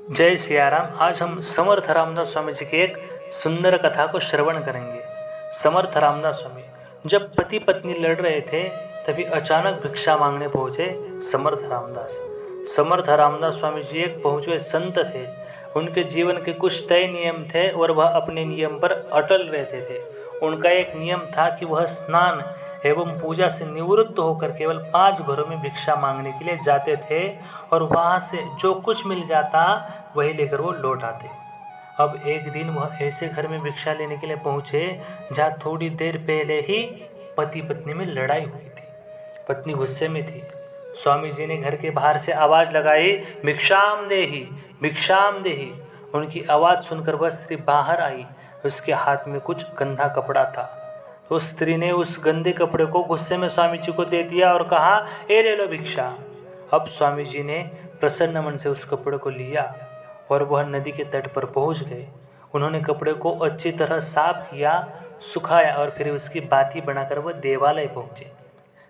जय सियाराम। आज हम समर्थ रामदास स्वामी जी की एक सुंदर कथा को श्रवण करेंगे। समर्थ रामदास स्वामी जब पति पत्नी लड़ रहे थे तभी अचानक भिक्षा मांगने पहुंचे समर्थ रामदास। समर्थ रामदास स्वामी जी एक पहुंचे संत थे। उनके जीवन के कुछ तय नियम थे और वह अपने नियम पर अटल रहते थे। उनका एक नियम था कि वह स्नान एवं पूजा से निवृत्त होकर केवल 5 घरों में भिक्षा मांगने के लिए जाते थे और वहां से जो कुछ मिल जाता वही लेकर वो लौट आते। अब एक दिन वह ऐसे घर में भिक्षा लेने के लिए पहुंचे जहां थोड़ी देर पहले ही पति पत्नी में लड़ाई हुई थी। पत्नी गुस्से में थी। स्वामी जी ने घर के बाहर से आवाज लगाई, भिक्षाम देहि, भिक्षाम देहि। उनकी आवाज सुनकर वह स्त्री बाहर आई। उसके हाथ में कुछ गंदा कपड़ा था। तो स्त्री ने उस गंदे कपड़े को गुस्से में स्वामी जी को दे दिया और कहा, ए ले लो भिक्षा। अब स्वामी जी ने प्रसन्न मन से उस कपड़े को लिया और वह नदी के तट पर पहुंच गए। उन्होंने कपड़े को अच्छी तरह साफ किया, सुखाया और फिर उसकी बाती बनाकर वह देवालय पहुंचे।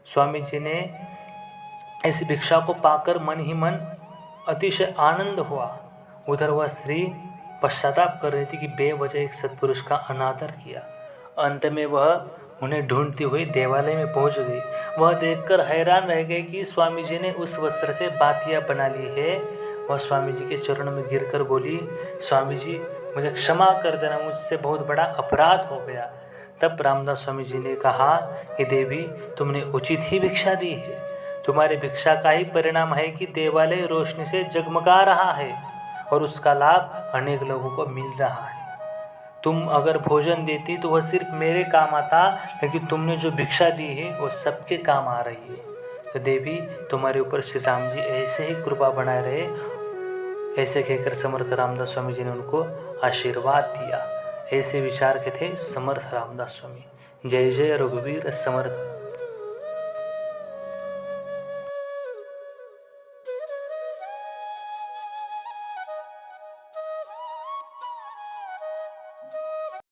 स्वामी जी ने इस भिक्षा को पाकर मन ही मन अतिशय आनंद हुआ। उधर वह स्त्री पश्चाताप कर रही थी कि बेवजह एक सत्पुरुष का अनादर किया। अंत में वह उन्हें ढूंढती हुई देवालय में पहुंच गई। वह देखकर हैरान रह गए कि स्वामी जी ने उस वस्त्र से बातियां बना ली है। वह स्वामी जी के चरणों में गिरकर बोली, स्वामी जी मुझे क्षमा कर देना, मुझसे बहुत बड़ा अपराध हो गया। तब रामदास स्वामी जी ने कहा कि देवी, तुमने उचित ही भिक्षा दी है। तुम्हारी भिक्षा का ही परिणाम है कि देवालय रोशनी से जगमगा रहा है और उसका लाभ अनेक लोगों को मिल रहा है। तुम अगर भोजन देती तो वह सिर्फ मेरे काम आता, लेकिन तुमने जो भिक्षा दी है वो सबके काम आ रही है। तो देवी, तुम्हारे ऊपर श्री राम जी ऐसे ही कृपा बनाए रहे। ऐसे कहकर समर्थ रामदास स्वामी जी ने उनको आशीर्वाद दिया। ऐसे विचार के थे समर्थ रामदास स्वामी। जय जय रघुवीर समर्थ।